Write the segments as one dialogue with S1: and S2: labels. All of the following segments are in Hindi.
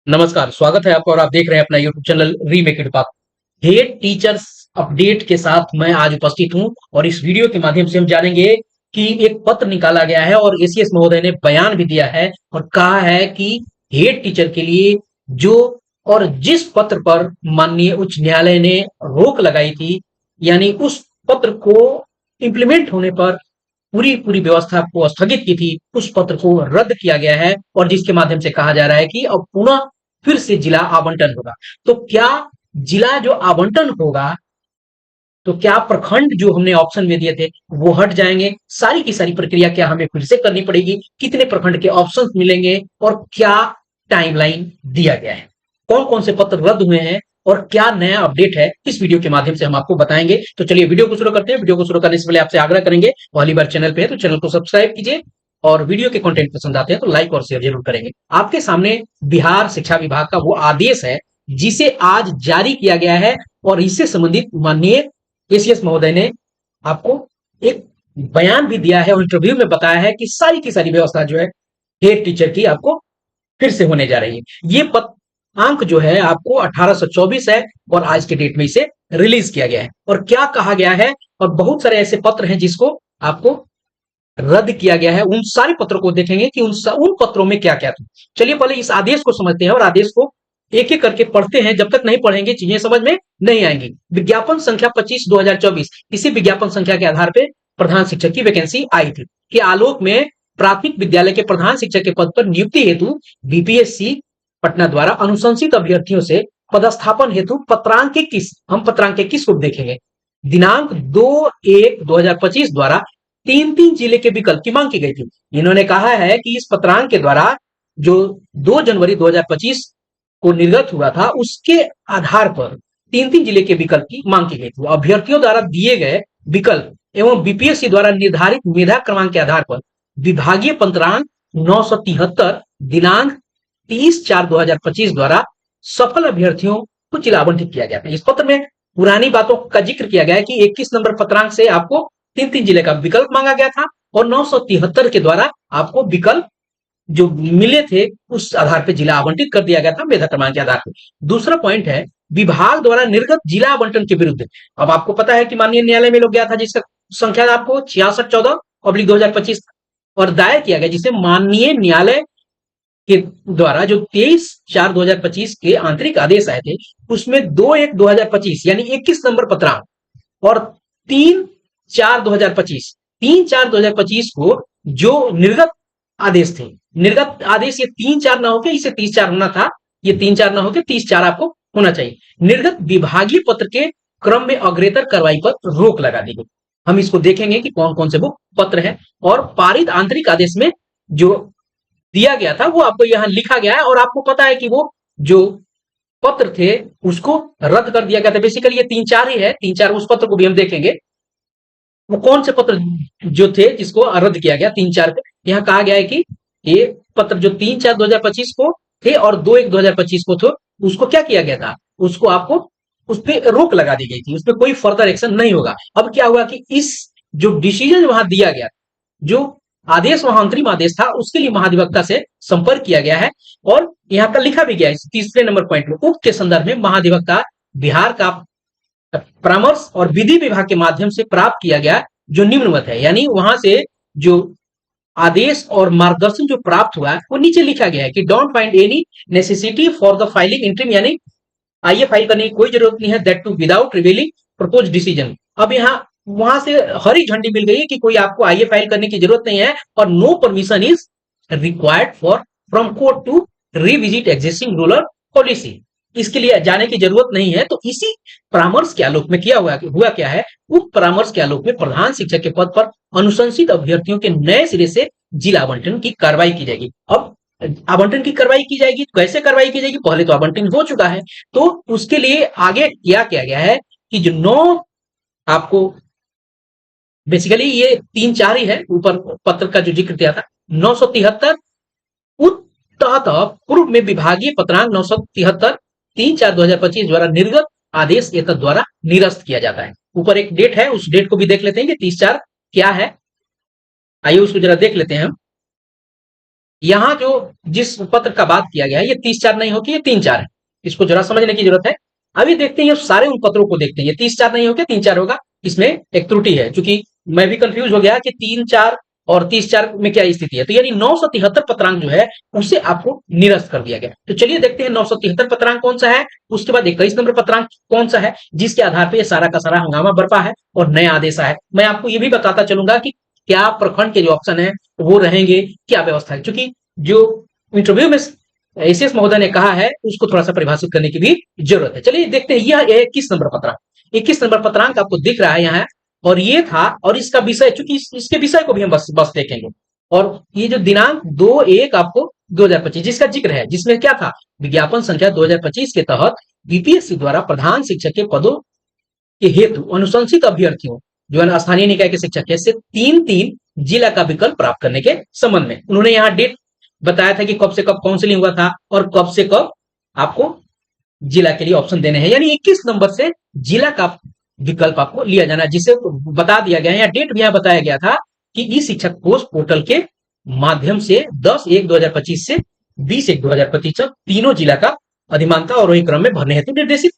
S1: नमस्कार, स्वागत है आपका और आप देख रहे हैं अपना यूट्यूब चैनल रीमेक इट पाक। हेड टीचर्स अपडेट के साथ मैं आज उपस्थित हूं और इस वीडियो के माध्यम से हम जानेंगे कि एक पत्र निकाला गया है और एसीएस महोदय ने बयान भी दिया है और कहा है कि हेड टीचर के लिए जो और जिस पत्र पर माननीय उच्च न्यायालय ने रोक लगाई थी, यानी उस पत्र को इम्प्लीमेंट होने पर पूरी पूरी व्यवस्था को स्थगित की थी, उस पत्र को रद्द किया गया है और जिसके माध्यम से कहा जा रहा है कि अब पुनः फिर से जिला आवंटन होगा। तो क्या जिला जो आवंटन होगा, तो क्या प्रखंड जो हमने ऑप्शन में दिए थे वो हट जाएंगे? सारी की सारी प्रक्रिया क्या हमें फिर से करनी पड़ेगी? कितने प्रखंड के ऑप्शंस मिलेंगे और क्या टाइमलाइन दिया गया है? कौन कौन से पत्र रद्द हुए हैं और क्या नया अपडेट है, इस वीडियो के माध्यम से हम आपको बताएंगे। तो चलिए वीडियो को शुरू करते हैं। वीडियो को शुरू करने से पहले आपसे आग्रह करेंगे, पहली बार चैनल पे है तो चैनल को सब्सक्राइब कीजिए और वीडियो के कंटेंट पसंद आते हैं तो लाइक और शेयर जरूर करेंगे। आपके सामने बिहार शिक्षा विभाग का वो आदेश है जिसे आज जारी किया गया है और इससे संबंधित माननीय एसीएस महोदय ने आपको एक बयान भी दिया है और इंटरव्यू में बताया है कि सारी की सारी व्यवस्था जो है हेड टीचर की आपको फिर से होने जा रही है। ये अंक जो है आपको 1824 है और आज के डेट में इसे रिलीज किया गया है। और क्या कहा गया है, और बहुत सारे ऐसे पत्र हैं जिसको आपको रद्द किया गया है। उन सारे पत्रों को देखेंगे कि उन पत्रों में क्या क्या था। चलिए पहले इस आदेश को समझते हैं और आदेश को एक एक करके पढ़ते हैं। जब तक नहीं पढ़ेंगे चीजें समझ में नहीं आएंगी। विज्ञापन संख्या 25/2024, इसी विज्ञापन संख्या के आधार पर प्रधान शिक्षक की वैकेंसी आई थी कि आलोक में प्राथमिक विद्यालय के प्रधान शिक्षक के पद पर नियुक्ति हेतु बीपीएससी पटना द्वारा अनुशंसित अभ्यर्थियों से पदस्थापन हेतु पत्रांक 21, हम पत्रांक 21 को देखेंगे, दिनांक 2/1/2025 द्वारा 3-3 जिले के विकल्प की मांग की गई थी। इन्होंने कहा है कि इस पत्रांक के द्वारा जो 2 जनवरी 2025 को निर्गत हुआ था उसके आधार पर 3-3 जिले के विकल्प की मांग की गई थी। अभ्यर्थियों द्वारा दिए गए विकल्प एवं बीपीएससी द्वारा निर्धारित मेधा क्रमांक के आधार पर विभागीय पत्रांक 973 दिनांक 30/4/2025 द्वारा सफल अभ्यर्थियों को जिला आवंटित किया गया था। इस पत्र में पुरानी बातों का जिक्र किया गया है कि 21 नंबर पत्रांक से आपको 3-3 जिले का विकल्प मांगा गया था और 973 के द्वारा आपको विकल्प जो मिले थे उस आधार पर जिला आवंटित कर दिया गया था मेधा क्रमांक के आधार पर। दूसरा पॉइंट है विभाग द्वारा निर्गत जिला आवंटन के विरुद्ध। अब आपको पता है कि माननीय न्यायालय में लोग गया था जिसका संख्या आपको 6614/2025 और दायर किया गया, जिसे माननीय न्यायालय के द्वारा जो 23/4/2025 के आंतरिक आदेश आए थे उसमें 2/1/2025 यानी 21 नंबर पत्रांक और 3/4/2025 3/4/2025 को जो निर्गत आदेश थे, निर्गत आदेश ये 3/4 ना होके इसे 30/4 होना था, ये 3/4 ना होके 30/4 आपको होना चाहिए। निर्गत विभागीय पत्र के क्रम में अग्रेतर कार्रवाई पर रोक लगा दी गई। हम इसको देखेंगे कि कौन कौन से वो पत्र है और पारित आंतरिक आदेश में जो दिया गया था वो आपको यहां लिखा गया है और आपको पता है कि वो जो पत्र थे उसको रद्द कर दिया गया था। बेसिकली ये 3/4 ही है, 3/4 उस पत्र को भी हम देखेंगे वो कौन से पत्र जो थे जिसको रद्द किया गया 3/4 पे। यहाँ कहा गया है कि ये पत्र जो 3/4/2025 को थे और 2/1/2025 को थे उसको क्या किया गया था, उसको आपको उस पर रोक लगा दी गई थी, उसमें कोई फर्दर एक्शन नहीं होगा। अब क्या हुआ कि इस जो डिसीजन वहां दिया गया, जो आदेश वहां अंतरिम आदेश था, उसके लिए महाधिवक्ता से संपर्क किया गया है और यहाँ का लिखा भी गया है तीसरे नंबर पॉइंट में, उक्त के संदर्भ में महाधिवक्ता बिहार का परामर्श और विधि विभाग के माध्यम से प्राप्त किया गया जो निम्नवत है। यानी वहां से जो आदेश और मार्गदर्शन जो प्राप्त हुआ है वो नीचे लिखा गया है कि don't find any necessity for the filing interim, यानी आइए फाइल करने की कोई जरूरत नहीं है, that too without revealing propose decision. अब यहाँ वहां से हरी झंडी मिल गई है कि कोई आपको आइए फाइल करने की जरूरत नहीं है और no permission is required for from court to revisit existing ruler policy, इसके लिए जाने की जरूरत नहीं है। तो इसी परामर्श के आलोक में हुआ क्या है, उप परामर्श के आलोक में प्रधान शिक्षक के पद पर अनुशंसित अभ्यर्थियों के नए सिरे से जिला आवंटन की कार्रवाई की जाएगी। अब आवंटन की कार्रवाई की जाएगी, कैसे कार्रवाई की जाएगी, पहले तो आवंटन हो चुका है तो उसके लिए आगे क्या किया गया है कि जो 9 आपको बेसिकली ये 3/4 ही है, ऊपर पत्र का जो जिक्र किया था 973 तहत पूर्व में विभागीय पत्रांक 973 3/4/2025 द्वारा निर्गत आदेश एतद द्वारा निरस्त किया जाता है। ऊपर एक डेट है, उस डेट को भी देख लेते हैं कि 30/4 क्या है, आइए उसको जरा देख लेते हैं हम। यहाँ जो जिस पत्र का बात किया गया है ये 30/4 नहीं होगी, ये 3/4 है। इसको जरा समझने की जरूरत है। अभी देखते हैं, सारे उन पत्रों को देखते हैं। ये 30/4 नहीं होगा, 3/4 होगा। इसमें एक त्रुटि है, क्योंकि मैं भी कंफ्यूज हो गया कि 3/4 और 30/4 में क्या स्थिति है। तो यानी 973 पत्रांक जो है उसे आपको निरस्त कर दिया गया। तो चलिए देखते हैं 973 पत्रांक कौन सा है। उसके बाद 21 नंबर पत्रांक कौन सा है, जिसके आधार पर यह सारा का सारा हंगामा बरपा है और नया आदेश है। मैं आपको ये भी बताता चलूंगा कि क्या प्रखंड के जो ऑप्शन है वो रहेंगे, क्या व्यवस्था है, क्योंकि जो इंटरव्यू में एसीएस महोदय ने कहा है उसको थोड़ा सा परिभाषित करने की भी जरूरत है। चलिए देखते हैं, यह 21 नंबर पत्रांक, 21 नंबर पत्रांक आपको दिख रहा है यहाँ, और ये था, और इसका विषय, चूंकि इसके विषय को भी हम बस देखेंगे। और ये जो दिनांक 2/1 आपको 2025 जिसका जिक्र है, जिसमें क्या था, विज्ञापन संख्या 2025 के तहत बीपीएससी द्वारा प्रधान शिक्षक के पदों के हेतु अनुशंसित अभ्यर्थियों जो है स्थानीय निकाय के शिक्षक है से 3-3 जिला का विकल्प प्राप्त करने के संबंध में उन्होंने यहाँ डेट बताया था कि कब से कब काउंसलिंग हुआ था और कब से कब आपको जिला के लिए ऑप्शन देने हैं। यानी 21 नंबर से जिला का विकल्प आपको लिया जाना, जिसे बता दिया गया है, या डेट भी यहाँ बताया गया था कि ई शिक्षक पोस्ट पोर्टल के माध्यम से 10/1/2025 से 20/1/2025 तक तीनों जिला का अधिमानता और वही क्रम में भरने हेतु निर्देशित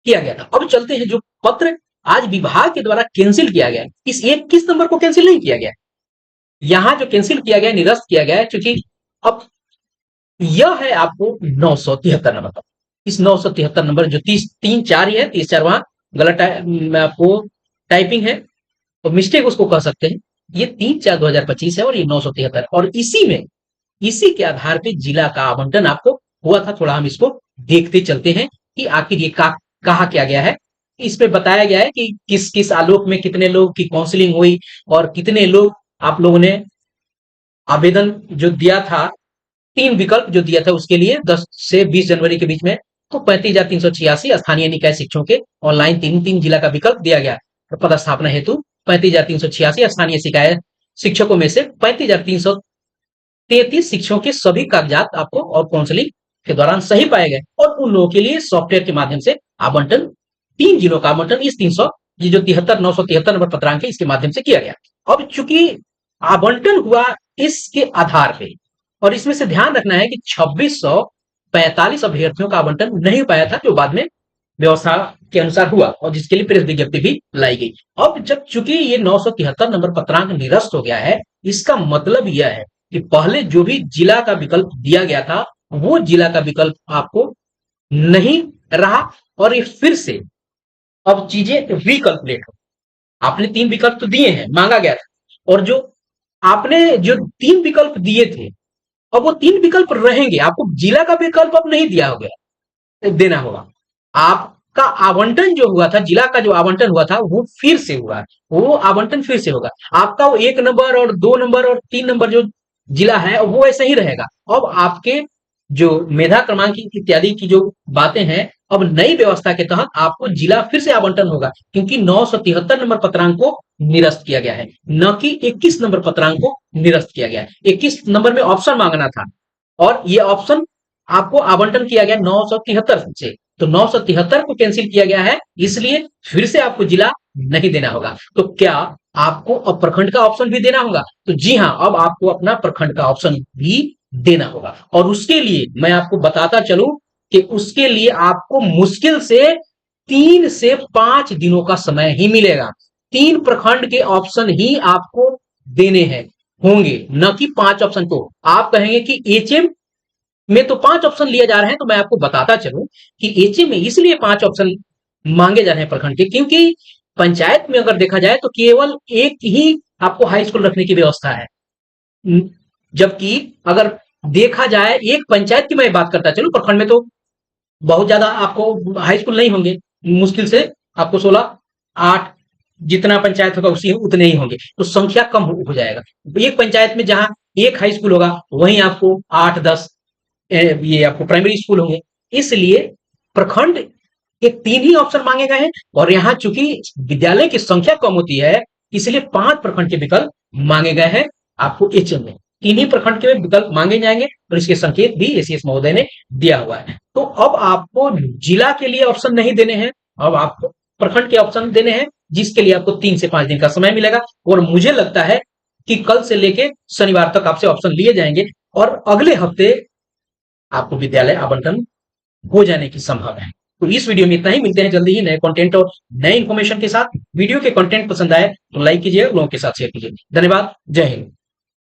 S1: किया गया था। अब चलते हैं जो पत्र आज विभाग के द्वारा कैंसिल किया गया, इस 21 नंबर को कैंसिल नहीं किया गया, यहां जो कैंसिल किया गया, निरस्त किया गया है, क्योंकि अब यह है आपको 973 नंबर। इस 973 नंबर जो 3/4 ही है, 30/4 वहां गलत आपको टाइपिंग है तो मिस्टेक उसको कह सकते हैं। ये 3/4/2025 है और ये 973, और इसी के आधार पे जिला का आवंटन आपको हुआ था। थोड़ा हम इसको देखते चलते हैं कि आखिर ये कहा क्या गया है। इसमें बताया गया है कि किस किस आलोक में कितने लोग की काउंसलिंग हुई और कितने लोग आप लोगों ने आवेदन जो दिया था, 3 विकल्प जो दिया था उसके लिए 10 से 20 जनवरी के बीच में, तो 35,386 स्थानीय निकाय शिक्षकों के ऑनलाइन 3-3 जिला का विकल्प दिया गया। और पदस्थापना हेतु 35,386 स्थानीय शिक्षकों में से 35,333 शिक्षकों के सभी कागजात आपको और काउंसलिंग के दौरान सही पाए गए, और उन लोगों के लिए सॉफ्टवेयर के माध्यम से आवंटन 3 जिलों का आवंटन इस 300 ये जो 973 नंबर पत्रांक है इसके माध्यम से किया गया। अब चूंकि आवंटन हुआ इसके आधार पे, और इसमें से ध्यान रखना है कि 2645 अभ्यर्थियों का आवंटन नहीं पाया था, जो बाद में व्यवस्था के अनुसार हुआ और जिसके लिए प्रेस विज्ञप्ति भी लाई गई। अब जब चूंकि ये 973 नंबर पत्रांक निरस्त हो गया है, इसका मतलब यह है कि पहले जो भी जिला का विकल्प दिया गया था वो जिला का विकल्प आपको नहीं रहा, और ये फिर से अब चीजें रिकैलकुलेट हो। आपने 3 विकल्प तो दिए हैं, मांगा गया था, और जो आपने जो 3 विकल्प दिए थे, अब वो 3 विकल्प रहेंगे। आपको जिला का विकल्प अब नहीं दिया हो गया, देना होगा। आपका आवंटन जो हुआ था, जिला का जो आवंटन हुआ था वो फिर से हुआ, वो आवंटन फिर से होगा। आपका वो 1 नंबर और 2 नंबर और 3 नंबर जो जिला है वो ऐसे ही रहेगा। अब आपके जो मेधा क्रमांक इत्यादि की जो बातें हैं, अब नई व्यवस्था के तहत आपको जिला फिर से आवंटन होगा, क्योंकि 973 नंबर पत्रांक को निरस्त किया गया है, न कि 21 नंबर पत्रांक को निरस्त किया गया है। 21 नंबर में ऑप्शन मांगना था, और ये ऑप्शन आपको आवंटन किया गया 973 से, तो 973 को कैंसिल किया गया है, इसलिए फिर से आपको जिला नहीं देना होगा। तो क्या आपको अब प्रखंड का ऑप्शन भी देना होगा? तो जी हाँ, अब आपको अपना प्रखंड का ऑप्शन भी देना होगा, और उसके लिए मैं आपको बताता चलूं कि उसके लिए आपको मुश्किल से 3 से 5 दिनों का समय ही मिलेगा। 3 प्रखंड के ऑप्शन ही आपको देने हैं होंगे, न कि 5 ऑप्शन को। आप कहेंगे कि एचएम में तो 5 ऑप्शन लिए जा रहे हैं, तो मैं आपको बताता चलूं कि एचएम में इसलिए 5 ऑप्शन मांगे जा रहे हैं प्रखंड के, क्योंकि पंचायत में अगर देखा जाए तो केवल एक ही आपको हाई स्कूल रखने की व्यवस्था है। जबकि अगर देखा जाए एक पंचायत की मैं बात करता चलूं, प्रखंड में तो बहुत ज्यादा आपको हाई स्कूल नहीं होंगे, मुश्किल से आपको 16-8 जितना पंचायत होगा उसी उतने ही होंगे, तो संख्या कम हो जाएगा। एक पंचायत में जहां एक हाई स्कूल होगा वहीं आपको 8-10 ये आपको प्राइमरी स्कूल होंगे। इसलिए प्रखंड के 3 ही ऑप्शन मांगे गए हैं, और यहाँ चूंकि विद्यालय की संख्या कम होती है इसलिए 5 प्रखंड के विकल्प मांगे गए हैं आपको एचएम में। 3 ही प्रखंड के विकल्प मांगे जाएंगे, और इसके संकेत भी एसीएस महोदय ने दिया हुआ है। तो अब आपको जिला के लिए ऑप्शन नहीं देने हैं, अब आपको प्रखंड के ऑप्शन देने हैं, जिसके लिए आपको 3 से 5 दिन का समय मिलेगा। और मुझे लगता है कि कल से लेके शनिवार तक आपसे ऑप्शन लिए जाएंगे और अगले हफ्ते आपको विद्यालय आवंटन हो जाने की संभावना है। तो इस वीडियो में इतना ही, मिलते हैं जल्दी ही नए कंटेंट और नए इंफॉर्मेशन के साथ। वीडियो के कंटेंट पसंद आए तो लाइक कीजिए, लोगों के साथ शेयर कीजिए। धन्यवाद, जय हिंद।